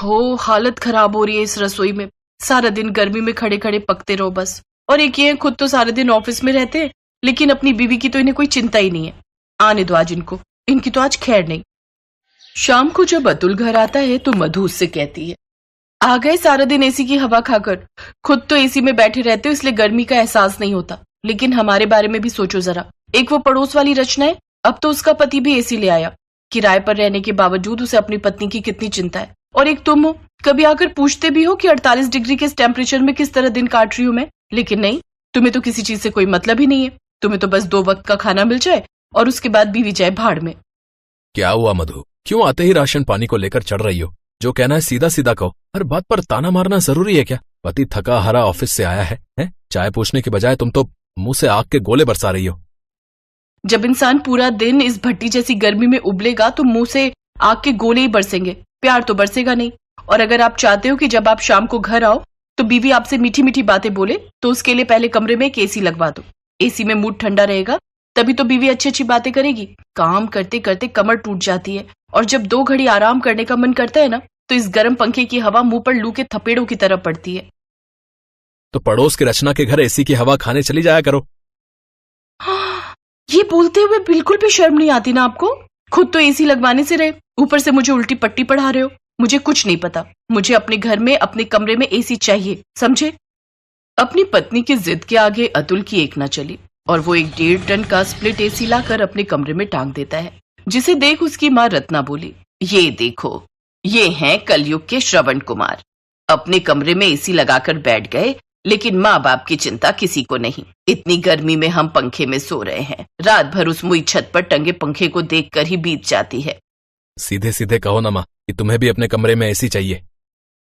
ओहो, हालत खराब हो रही है इस रसोई में। सारा दिन गर्मी में खड़े खड़े पकते रहो बस। और एक ये खुद तो सारे दिन ऑफिस में रहते हैं, लेकिन अपनी बीवी की तो इन्हें कोई चिंता ही नहीं है। आने दो आज इनको, इनकी तो आज खैर नहीं। शाम को जब अतुल घर आता है तो मधु उससे कहती है, आ गए सारा दिन एसी की हवा खाकर। खुद तो एसी में बैठे रहते हो इसलिए गर्मी का एहसास नहीं होता, लेकिन हमारे बारे में भी सोचो जरा। एक वो पड़ोस वाली रचना है, अब तो उसका पति भी एसी ले आया। किराए पर रहने के बावजूद उसे अपनी पत्नी की कितनी चिंता है। और एक तुम हो, कभी आकर पूछते भी हो कि 48 डिग्री के टेम्परेचर में किस तरह दिन काट रही हूं मैं। लेकिन नहीं, तुम्हें तो किसी चीज से कोई मतलब ही नहीं है। तुम्हें तो बस 2 वक्त का खाना मिल जाए और उसके बाद बीवी जाए भाड़ में। क्या हुआ मधु, क्यों आते ही राशन पानी को लेकर चढ़ रही हो? जो कहना है सीधा सीधा कहो, हर बात पर ताना मारना जरूरी है क्या? पति थका हारा ऑफिस से आया है? चाय पूछने के बजाय तुम तो मुंह से आग के गोले बरसा रही हो। जब इंसान पूरा दिन इस भट्टी जैसी गर्मी में उबलेगा तो मुंह से आग के गोले ही बरसेंगे, प्यार तो बरसेगा नहीं। और अगर आप चाहते हो कि जब आप शाम को घर आओ तो बीवी आपसे मीठी मीठी बातें बोले, तो उसके लिए पहले कमरे में एक एसी लगवा दो। एसी में मूड ठंडा रहेगा, तभी तो बीवी अच्छी अच्छी बातें करेगी। काम करते करते कमर टूट जाती है, और जब 2 घड़ी आराम करने का मन करता है ना, तो इस गर्म पंखे की हवा मुंह पर लू के थपेड़ों की तरह पड़ती है। तो पड़ोस की रचना के घर एसी की हवा खाने चली जाया करो। ये बोलते हुए बिल्कुल भी शर्म नहीं आती ना आपको? खुद तो एसी लगवाने से रहे, ऊपर से मुझे उल्टी पट्टी पढ़ा रहे हो। मुझे कुछ नहीं पता, मुझे अपने घर में अपने कमरे में एसी चाहिए, समझे? अपनी पत्नी की जिद के आगे अतुल की एक न चली, और वो एक 1.5 टन का स्प्लिट एसी लाकर अपने कमरे में टांग देता है, जिसे देख उसकी माँ रत्ना बोली, ये देखो, ये हैं कलयुग के श्रवण कुमार। अपने कमरे में एसी लगाकर बैठ गए, लेकिन माँ बाप की चिंता किसी को नहीं। इतनी गर्मी में हम पंखे में सो रहे हैं, रात भर उस मुई छत पर टंगे पंखे को देखकर ही बीत जाती है। सीधे सीधे कहो ना माँ कि तुम्हें भी अपने कमरे में एसी चाहिए।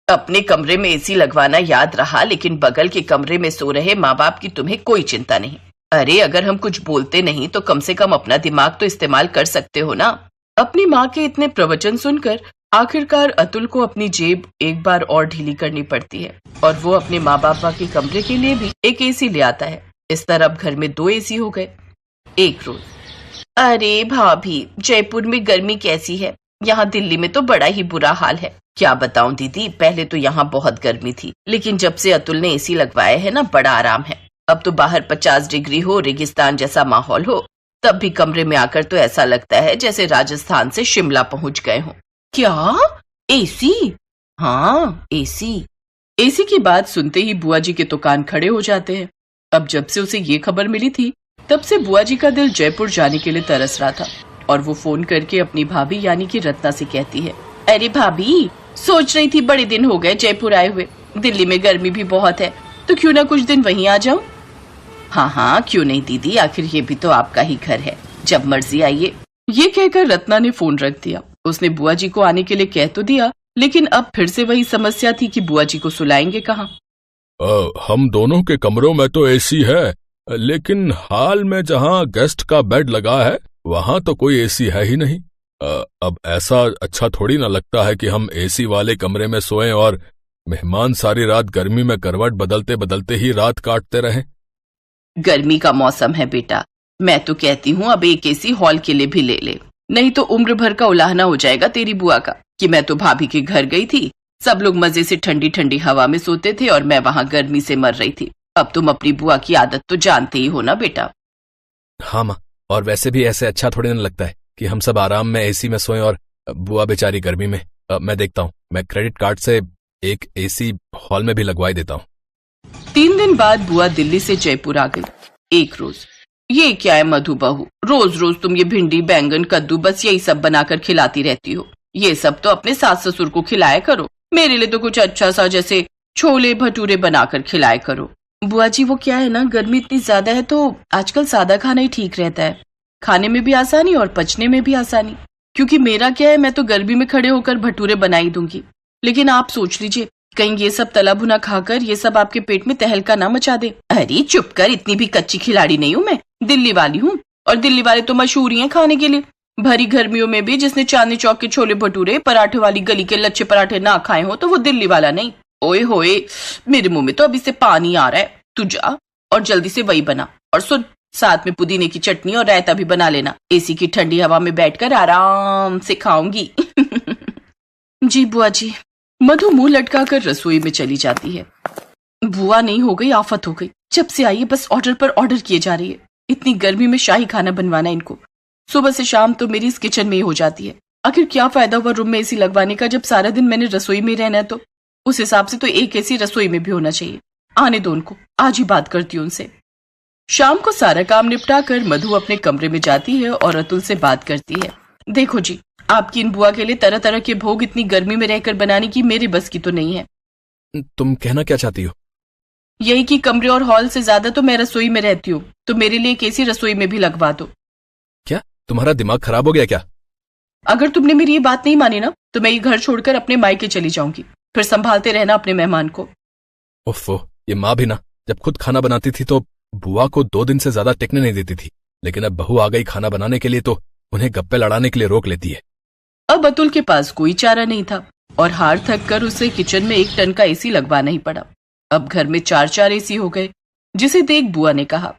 अपने कमरे में एसी लगवाना याद रहा, लेकिन बगल के कमरे में सो रहे माँ बाप की तुम्हें कोई चिंता नहीं। अरे अगर हम कुछ बोलते नहीं तो कम से कम अपना दिमाग तो इस्तेमाल कर सकते हो ना। अपनी माँ के इतने प्रवचन सुनकर आखिरकार अतुल को अपनी जेब एक बार और ढीली करनी पड़ती है, और वो अपने माँ बाप के कमरे के लिए भी एक एसी ले आता है। इस तरह अब घर में 2 एसी हो गए। एक रोज, अरे भाभी, जयपुर में गर्मी कैसी है? यहाँ दिल्ली में तो बड़ा ही बुरा हाल है। क्या बताऊं दीदी, पहले तो यहाँ बहुत गर्मी थी, लेकिन जब से अतुल ने एसी लगवाया है ना, बड़ा आराम है। अब तो बाहर 50 डिग्री हो, रेगिस्तान जैसा माहौल हो, तब भी कमरे में आकर तो ऐसा लगता है जैसे राजस्थान से शिमला पहुंच गए हों। क्या? एसी? हाँ, एसी। एसी की बात सुनते ही बुआ जी के तो कान खड़े हो जाते हैं। अब जब से उसे ये खबर मिली थी, तब से बुआ जी का दिल जयपुर जाने के लिए तरस रहा था, और वो फोन करके अपनी भाभी यानी कि रत्ना से कहती है, अरे भाभी, सोच रही थी बड़े दिन हो गए जयपुर आए हुए, दिल्ली में गर्मी भी बहुत है, तो क्यों ना कुछ दिन वहीं आ जाऊं? हाँ हाँ, क्यों नहीं दीदी, आखिर ये भी तो आपका ही घर है, जब मर्जी आइए। ये कहकर रत्ना ने फोन रख दिया। उसने बुआ जी को आने के लिए कह तो दिया, लेकिन अब फिर से वही समस्या थी कि बुआ जी को सुलाएंगे कहाँ। हम दोनों के कमरों में तो एसी है, लेकिन हाल में जहाँ गेस्ट का बेड लगा है वहाँ तो कोई एसी है ही नहीं। अब ऐसा अच्छा थोड़ी ना लगता है कि हम एसी वाले कमरे में सोएं और मेहमान सारी रात गर्मी में करवट बदलते बदलते ही रात काटते रहें। गर्मी का मौसम है बेटा, मैं तो कहती हूँ अब एक एसी हॉल के लिए भी ले ले, नहीं तो उम्र भर का उलाहना हो जाएगा तेरी बुआ का कि मैं तो भाभी के घर गई थी, सब लोग मजे से ठंडी ठंडी हवा में सोते थे और मैं वहाँ गर्मी से मर रही थी। अब तुम अपनी बुआ की आदत तो जानते ही हो ना बेटा। हाँ माँ, और वैसे भी ऐसे अच्छा थोड़ी ना लगता है कि हम सब आराम में एसी में सोएं और बुआ बेचारी गर्मी में। मैं देखता हूँ, मैं क्रेडिट कार्ड से एक एसी हॉल में भी लगवाई देता हूँ। 3 दिन बाद बुआ दिल्ली से जयपुर आ गई। एक रोज, ये क्या है मधु बहू, रोज रोज तुम ये भिंडी बैंगन कद्दू बस यही सब बनाकर खिलाती रहती हो। ये सब तो अपने सास ससुर को खिलाया करो, मेरे लिए तो कुछ अच्छा सा जैसे छोले भटूरे बनाकर खिलाया करो। बुआ जी वो क्या है ना, गर्मी इतनी ज्यादा है तो आजकल सादा खाना ही ठीक रहता है, खाने में भी आसानी और पचने में भी आसानी। क्योंकि मेरा क्या है, मैं तो गर्मी में खड़े होकर भटूरे बना ही दूंगी, लेकिन आप सोच लीजिए कहीं ये सब तला भुना खाकर ये सब आपके पेट में तहलका ना मचा दे। अरे चुप कर, इतनी भी कच्ची खिलाड़ी नहीं हूँ मैं, दिल्ली वाली हूँ, और दिल्ली वाले तो मशहूर ही हैं खाने के लिए। भरी गर्मियों में भी जिसने चांदनी चौक के छोले भटूरे पराठे वाली गली के लच्छे पराठे ना खाए हो तो वो दिल्ली वाला नहीं। ओए होए, मेरे मुंह में तो अभी से पानी आ रहा है। तू जा और जल्दी से वही बना, और सुन, साथ में पुदीने की चटनी और रायता भी बना लेना, एसी की ठंडी हवा में बैठकर आराम से खाऊंगी। जी बुआ जी। मधु मुंह लटकाकर रसोई में चली जाती है। बुआ नहीं हो गई, आफत हो गई। जब से आई है बस ऑर्डर पर ऑर्डर किए जा रही है। इतनी गर्मी में शाही खाना बनवाना इनको। सुबह से शाम तो मेरी इस किचन में ही हो जाती है। आखिर क्या फायदा हुआ रूम में एसी लगवाने का जब सारा दिन मैंने रसोई में रहना है। तो उस हिसाब से तो एक एसी रसोई में भी होना चाहिए। आने दो उनको, आज ही बात करती हूँ उनसे। शाम को सारा काम निपटा कर मधु अपने कमरे में जाती है और अतुल से बात करती है। देखो जी, आपकी इन बुआ के लिए तरह तरह के भोग इतनी गर्मी में रहकर बनाने की मेरी बस की तो नहीं है। तुम कहना क्या चाहती हो? यही कि कमरे और हॉल से ज्यादा तो मैं रसोई में रहती हूँ, तो मेरे लिए एक एसी रसोई में भी लगवा दो। क्या तुम्हारा दिमाग खराब हो गया क्या? अगर तुमने मेरी ये बात नहीं मानी ना तो मैं ये घर छोड़कर अपने मायके चली जाऊंगी। फिर संभालते रहना अपने मेहमान को। ओफो, ये माँ भी ना, जब खुद खाना बनाती थी तो बुआ को 2 दिन से ज्यादा टिकने नहीं देती थी, लेकिन अब बहू आ गई खाना बनाने के लिए तो उन्हें गप्पे लड़ाने के लिए रोक लेती है। अब अतुल के पास कोई चारा नहीं था और हार थक कर उसे किचन में 1 टन का एसी लगवाना ही पड़ा। अब घर में 4 एसी हो गए, जिसे देख बुआ ने कहा,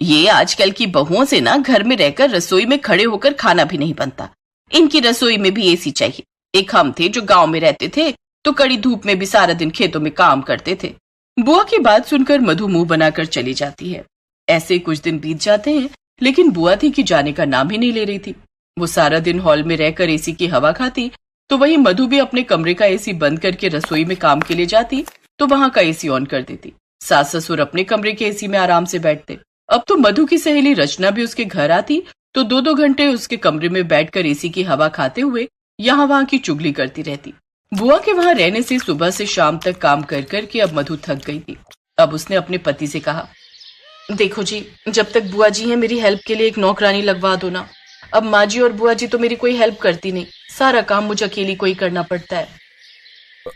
ये आजकल की बहुओं से ना घर में रहकर रसोई में खड़े होकर खाना भी नहीं बनता। इनकी रसोई में भी एसी चाहिए। एक हम थे जो गांव में रहते थे तो कड़ी धूप में भी सारा दिन खेतों में काम करते थे। बुआ की बात सुनकर मधु मुंह बनाकर चली जाती है। ऐसे कुछ दिन बीत जाते हैं, लेकिन बुआ थी कि जाने का नाम ही नहीं ले रही थी। वो सारा दिन हॉल में रहकर एसी की हवा खाती, तो वहीं मधु भी अपने कमरे का एसी बंद करके रसोई में काम के लिए जाती तो वहां का एसी ऑन कर देती। सास ससुर अपने कमरे के एसी में आराम से बैठते। अब तो मधु की सहेली रचना भी उसके घर आती तो 2-2 घंटे उसके कमरे में बैठकर एसी की हवा खाते हुए यहाँ वहां की चुगली करती रहती। बुआ के वहां रहने से सुबह से शाम तक काम कर कर के अब मधु थक गई थी। अब उसने अपने पति से कहा, देखो जी, जब तक बुआ जी हैं मेरी हेल्प के लिए एक नौकरानी लगवा दो ना। अब माँ जी और बुआ जी तो मेरी कोई हेल्प करती नहीं, सारा काम मुझे अकेली को ही करना पड़ता है।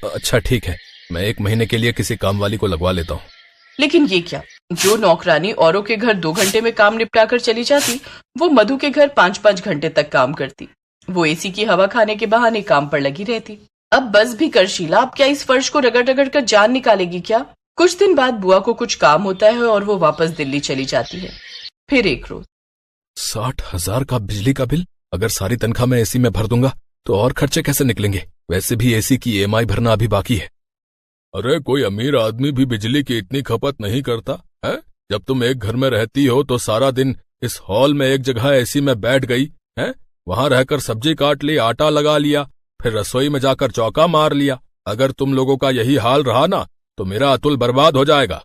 अच्छा ठीक है, मैं 1 महीने के लिए किसी काम वाली को लगवा लेता हूँ। लेकिन ये क्या, जो नौकरानी औरों के घर 2 घंटे में काम निपटा कर चली जाती, वो मधु के घर 5-5 घंटे तक काम करती। वो एसी की हवा खाने के बहाने काम पर लगी रहती। अब बस भी कर शीला, अब क्या इस फर्श को रगड़ रगड़ कर जान निकालेगी क्या? कुछ दिन बाद बुआ को कुछ काम होता है और वो वापस दिल्ली चली जाती है। फिर एक रोज 60,000 का बिजली का बिल, अगर सारी तनख्वाह मैं एसी में भर दूंगा तो और खर्चे कैसे निकलेंगे? वैसे भी एसी की EMI भरना अभी बाकी है। अरे कोई अमीर आदमी भी बिजली की इतनी खपत नहीं करता है। जब तुम एक घर में रहती हो तो सारा दिन इस हॉल में एक जगह एसी में बैठ गई है, वहां रहकर सब्जी काट ली, आटा लगा लिया, फिर रसोई में जाकर चौका मार लिया। अगर तुम लोगों का यही हाल रहा ना तो मेरा अतुल बर्बाद हो जाएगा।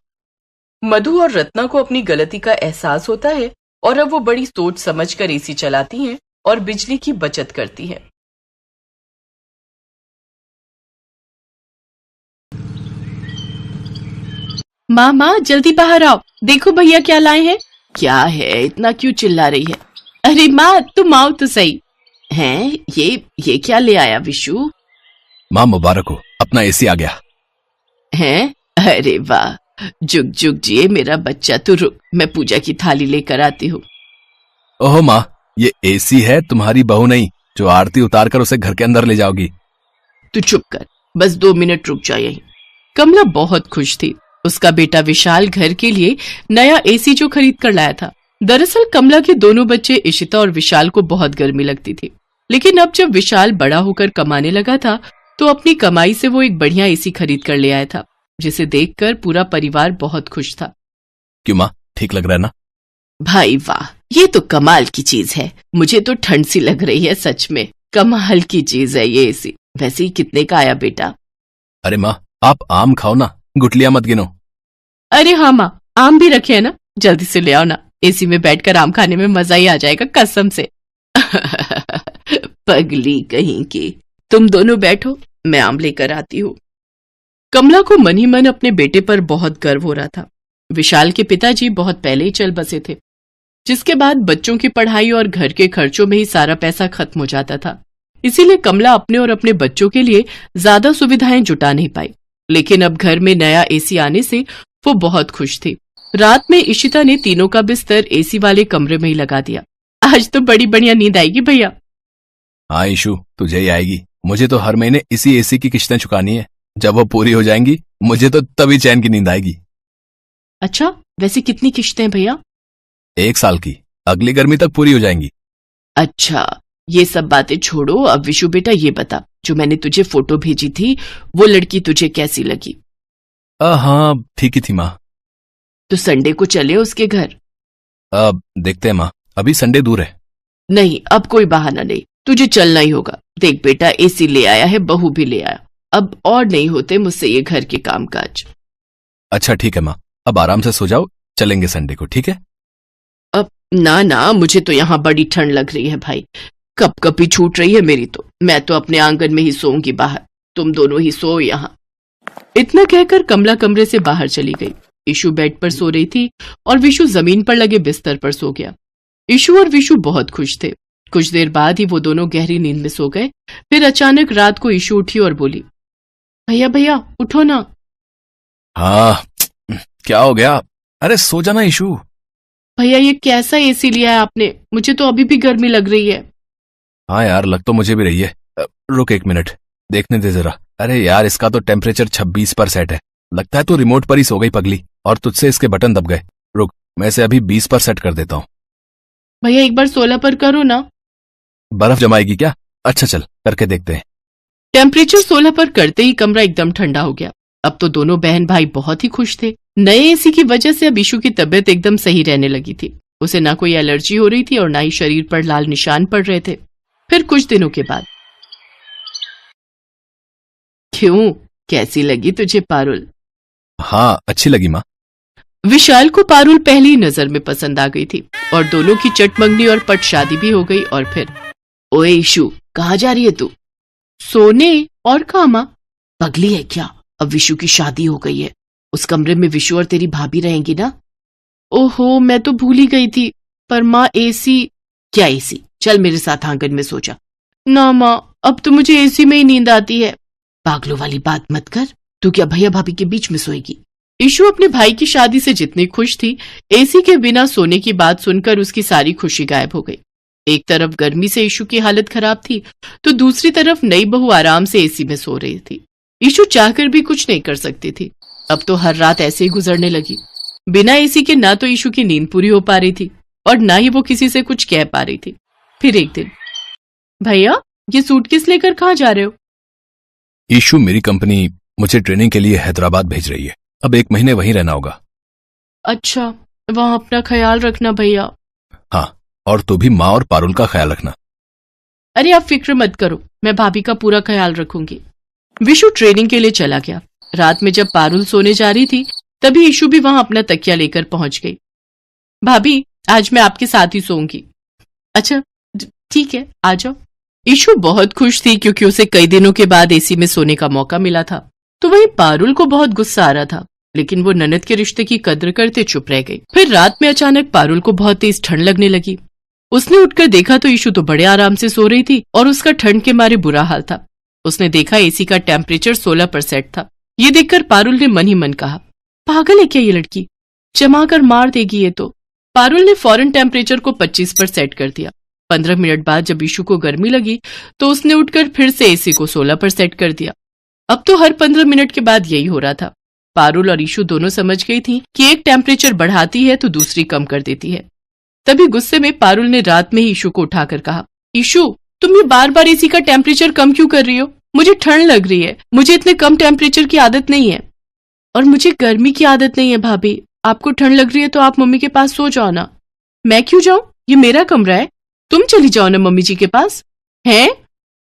मधु और रत्ना को अपनी गलती का एहसास होता है और अब वो बड़ी सोच समझकर एसी चलाती हैं और बिजली की बचत करती हैं। माँ जल्दी बाहर आओ, देखो भैया क्या लाए हैं। क्या है, इतना क्यों चिल्ला रही है? अरे माँ तुम आओ तो सही। हैं, ये क्या ले आया विशु? माँ मुबारक हो, अपना एसी आ गया। हैं? अरे वाह, जुग जुग जिए मेरा बच्चा। तो रुक, मैं पूजा की थाली लेकर आती हूँ। ओहो माँ, ये एसी है, तुम्हारी बहू नहीं जो आरती उतार कर उसे घर के अंदर ले जाओगी। तू चुप कर, बस 2 मिनट रुक जा यहीं। कमला बहुत खुश थी। उसका बेटा विशाल घर के लिए नया एसी जो खरीद कर लाया था। दरअसल कमला के दोनों बच्चे इशिता और विशाल को बहुत गर्मी लगती थी, लेकिन अब जब विशाल बड़ा होकर कमाने लगा था तो अपनी कमाई से वो एक बढ़िया एसी खरीद कर ले आया था, जिसे देखकर पूरा परिवार बहुत खुश था। क्यों माँ, ठीक लग रहा है ना? भाई वाह, ये तो कमाल की चीज है। मुझे तो ठंड सी लग रही है, सच में कमाल की चीज है ये एसी। वैसे ही कितने का आया बेटा? अरे माँ, आप आम खाओ ना, गुठलियां मत गिनो। अरे हाँ माँ, आम भी रखे है ना, जल्दी से ले आओ ना। एसी में बैठकर आम खाने में मजा ही आ जाएगा कसम से। पगली कहीं की, तुम दोनों बैठो, मैं आम लेकर आती हूँ। कमला को मन ही मन अपने बेटे पर बहुत गर्व हो रहा था। विशाल के पिताजी बहुत पहले ही चल बसे थे, जिसके बाद बच्चों की पढ़ाई और घर के खर्चों में ही सारा पैसा खत्म हो जाता था। इसीलिए कमला अपने और अपने बच्चों के लिए ज्यादा सुविधाएं जुटा नहीं पाई। लेकिन अब घर में नया एसी आने से वो बहुत खुश थी। रात में इशिता ने तीनों का बिस्तर एसी वाले कमरे में ही लगा दिया। आज तो बड़ी बढ़िया नींद आएगी भैया। हाँ ईशु, तुझे ही आएगी। मुझे तो हर महीने इसी एसी की किस्तें चुकानी है। जब वो पूरी हो जाएंगी मुझे तो तभी चैन की नींद आएगी। अच्छा, वैसे कितनी किश्तें भैया? 1 साल की, अगली गर्मी तक पूरी हो जाएंगी। अच्छा, ये सब बातें छोड़ो। अब विशु बेटा ये बता, जो मैंने तुझे फोटो भेजी थी वो लड़की तुझे कैसी लगी? हाँ ठीक ही थी माँ। तो संडे को चले उसके घर। देखते हैं माँ, अभी संडे दूर है। नहीं, अब कोई बहाना नहीं, तुझे चलना ही होगा। देख बेटा, एसी ले आया है, बहू भी ले आया, अब और नहीं होते मुझसे ये घर के कामकाज। अच्छा ठीक है माँ, अब आराम से सो जाओ, चलेंगे संडे को, ठीक है? अब ना, मुझे तो यहाँ बड़ी ठंड लग रही है भाई, कब कभी छूट रही है मेरी तो। मैं तो अपने आंगन में ही सोऊंगी बाहर, तुम दोनों ही सो यहाँ। इतना कहकर कमला कमरे से बाहर चली गई। ईशु बेड पर सो रही थी और विशु जमीन पर लगे बिस्तर पर सो गया। ईशु और विशु बहुत खुश थे। कुछ देर बाद ही वो दोनों गहरी नींद में सो गए। फिर अचानक रात को ईशु उठी और बोली, भैया भैया उठो ना। हाँ क्या हो गया? अरे सो जाना ईशु। भैया ये कैसा एसी लिया है आपने? मुझे तो अभी भी गर्मी लग रही है। हाँ यार, लग तो मुझे भी रही है। रुक 1 मिनट, देखने दे जरा। अरे यार, इसका तो टेम्परेचर 26 पर सेट है। लगता है तू रिमोट पर ही सो गई पगली, और तुझसे इसके बटन दब गए। रुक, मैं इसे अभी 20 पर सेट कर देता हूँ। भैया एक बार 16 पर करो ना। बर्फ जमाएगी क्या? अच्छा चल, करके देखते हैं। टेम्परेचर 16 पर करते ही कमरा एकदम ठंडा हो गया। अब तो दोनों बहन भाई बहुत ही खुश थे। नए एसी की वजह से अब ईशु की तबीयत एकदम सही रहने लगी थी। उसे ना कोई एलर्जी हो रही थी और ना ही शरीर पर लाल निशान पड़ रहे थे। फिर कुछ दिनों के बाद, क्यों, कैसी लगी तुझे पारुल? हाँ अच्छी लगी माँ। विशाल को पारुल पहली नजर में पसंद आ गई थी और दोनों की चटमंगनी और पट शादी भी हो गई। और फिर, ओए ईशु, कहाँ जा रही है तू? सोने। और कहाँ माँ? पगली है क्या? अब विशु की शादी हो गई है, उस कमरे में विशु और तेरी भाभी रहेंगी ना? ओहो, मैं तो भूल ही गई थी। पर माँ एसी। क्या एसी? चल मेरे साथ आंगन में सो जा। ना माँ, अब तो मुझे एसी में ही नींद आती है। पागलों वाली बात मत कर, तू क्या भैया भाभी के बीच में सोएगी? ईशु अपने भाई की शादी से जितनी खुश थी, एसी के बिना सोने की बात सुनकर उसकी सारी खुशी गायब हो गई। एक तरफ गर्मी से ईशु की हालत खराब थी, तो दूसरी तरफ नई बहू आराम से एसी में सो रही थी। ईशु चाहकर भी कुछ नहीं कर सकती थी। अब तो हर रात ऐसे ही गुजरने लगी। बिना एसी के ना तो ईशु की नींद पूरी हो पा रही थी और ना ही वो किसी से कुछ कह पा रही थी। फिर एक दिन, भैया ये सूटकेस लेकर कहाँ जा रहे हो? ईशु, मेरी कंपनी मुझे ट्रेनिंग के लिए हैदराबाद भेज रही है। अब 1 महीने वहीं रहना होगा। अच्छा, वहाँ अपना ख्याल रखना भैया। हाँ, और तू भी माँ और पारुल का ख्याल रखना। अरे आप फिक्र मत करो, मैं भाभी का पूरा ख्याल रखूंगी। विशु ट्रेनिंग के लिए चला गया। रात में जब पारुल सोने जा रही थी, तभी ईशु भी वहां अपना तकिया लेकर पहुंच गई। भाभी, आज मैं आपके साथ ही सोऊंगी। अच्छा ठीक है, आ जाओ। ईशु बहुत खुश थी क्योंकि उसे कई दिनों के बाद एसी में सोने का मौका मिला था। तो वहीं पारुल को बहुत गुस्सा आ रहा था, लेकिन वो ननद के रिश्ते की कद्र करते चुप रह गई। फिर रात में अचानक पारुल को बहुत तेज ठंड लगने लगी। उसने उठकर देखा तो ईशु तो बड़े आराम से सो रही थी और उसका ठंड के मारे बुरा हाल था। उसने देखा एसी का टेम्परेचर 16 पर सेट था। ये देखकर पारुल ने मन ही मन कहा, पागल है क्या ये लड़की, जमा कर मार देगी ये तो। पारुल ने फौरन टेम्परेचर को 25 पर सेट कर दिया। 15 मिनट बाद जब ईशु को गर्मी लगी तो उसने उठकर फिर से एसी को 16 पर सेट कर दिया। अब तो हर 15 मिनट के बाद यही हो रहा था। पारुल और ईशु दोनों समझ गई थी कि एक टेम्परेचर बढ़ाती है तो दूसरी कम कर देती है। तभी गुस्से में पारुल ने रात में ही ईशु को उठाकर कहा, ईशु तुम ये बार बार एसी का टेम्परेचर कम क्यों कर रही हो? मुझे ठंड लग रही है, मुझे इतने कम टेम्परेचर की आदत नहीं है। और मुझे गर्मी की आदत नहीं है भाभी, आपको ठंड लग रही है तो आप मम्मी के पास सो जाओ ना। मैं क्यों जाऊं? ये मेरा कमरा है, तुम चली जाओ ना मम्मी जी के पास। हैं?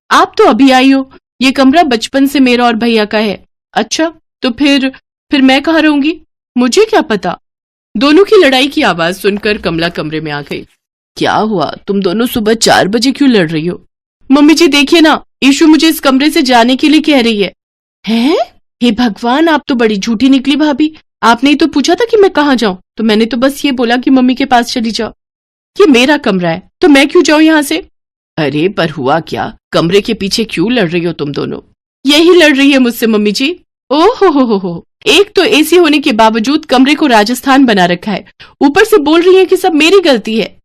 आप तो अभी आई हो, ये कमरा बचपन से मेरा और भैया का है। अच्छा तो फिर मैं कहाँ रहूंगी? मुझे क्या पता। दोनों की लड़ाई की आवाज सुनकर कमला कमरे में आ गई। क्या हुआ, तुम दोनों सुबह 4 बजे क्यों लड़ रही हो? मम्मी जी देखिए ना, ईशु मुझे इस कमरे से जाने के लिए कह रही है। हैं? हे भगवान, आप तो बड़ी झूठी निकली भाभी। आपने ही तो पूछा था कि मैं कहाँ जाऊं, तो मैंने तो बस ये बोला कि मम्मी के पास चली जाओ। ये मेरा कमरा है तो मैं क्यों जाऊं यहाँ से? अरे पर हुआ क्या, कमरे के पीछे क्यों लड़ रही हो तुम दोनों? यही लड़ रही है मुझसे मम्मी जी। ओह हो, एक तो एसी होने के बावजूद कमरे को राजस्थान बना रखा है, ऊपर से बोल रही है कि सब मेरी गलती है।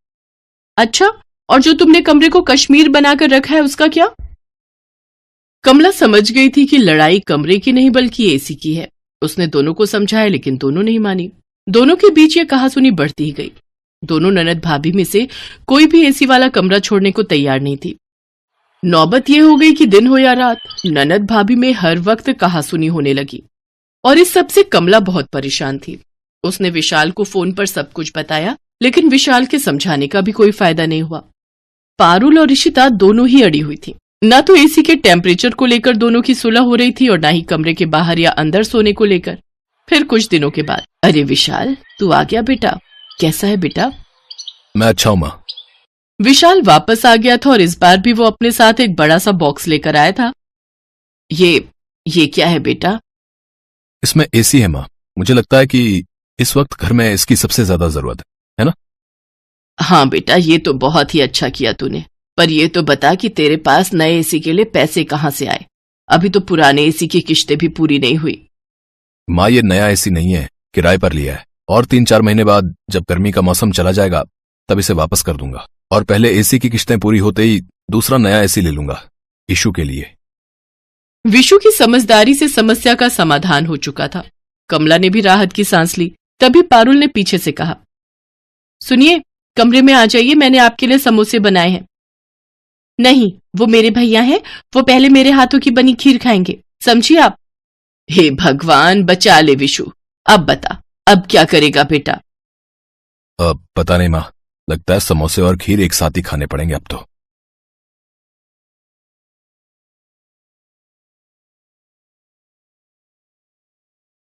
अच्छा, और जो तुमने कमरे को कश्मीर बनाकर रखा है उसका क्या? कमला समझ गई थी कि लड़ाई कमरे की नहीं बल्कि एसी की है। उसने दोनों को समझाया लेकिन दोनों नहीं मानी। दोनों के बीच ये कहासुनी बढ़ती ही गई। दोनों ननद भाभी में से कोई भी एसी वाला कमरा छोड़ने को तैयार नहीं थी। नौबत ये हो गई कि दिन हो या रात, ननद भाभी में हर वक्त कहासुनी होने लगी और इस सब से कमला बहुत परेशान थी। उसने विशाल को फोन पर सब कुछ बताया, लेकिन विशाल के समझाने का भी कोई फायदा नहीं हुआ। पारुल और इशिता दोनों ही अड़ी हुई थी। न तो एसी के टेम्परेचर को लेकर दोनों की सुलह हो रही थी और न ही कमरे के बाहर या अंदर सोने को लेकर। फिर कुछ दिनों के बाद, अरे विशाल, तू आ गया बेटा, कैसा है बेटा? मैं अच्छा हूं मां। विशाल वापस आ गया था और इस बार भी वो अपने साथ एक बड़ा सा बॉक्स लेकर आया था। ये क्या है बेटा? इसमें एसी है मां। मुझे लगता है कि इस वक्त घर में इसकी सबसे ज्यादा जरूरत है ना? हाँ बेटा, ये तो बहुत ही अच्छा किया तूने, पर ये तो बता कि तेरे पास नए एसी के लिए पैसे कहाँ से आए? अभी तो पुराने एसी की किश्तें भी पूरी नहीं हुई। मां, ये नया एसी नहीं है, किराए पर लिया है, और 3-4 महीने बाद जब गर्मी का मौसम चला जाएगा तब इसे वापस कर दूंगा, और पहले एसी की किश्तें पूरी होते ही दूसरा नया एसी ले लूंगा इशू के लिए। विशु की समझदारी से समस्या का समाधान हो चुका था। कमला ने भी राहत की सांस ली। तभी पारुल ने पीछे से कहा, सुनिए, कमरे में आ जाइए, मैंने आपके लिए समोसे बनाए हैं। नहीं, वो मेरे भैया हैं, वो पहले मेरे हाथों की बनी खीर खाएंगे, समझिए आप। हे भगवान, बचा ले विशु। अब बता, अब क्या करेगा बेटा? पता नहीं मां, लगता है समोसे और खीर एक साथ ही खाने पड़ेंगे अब तो।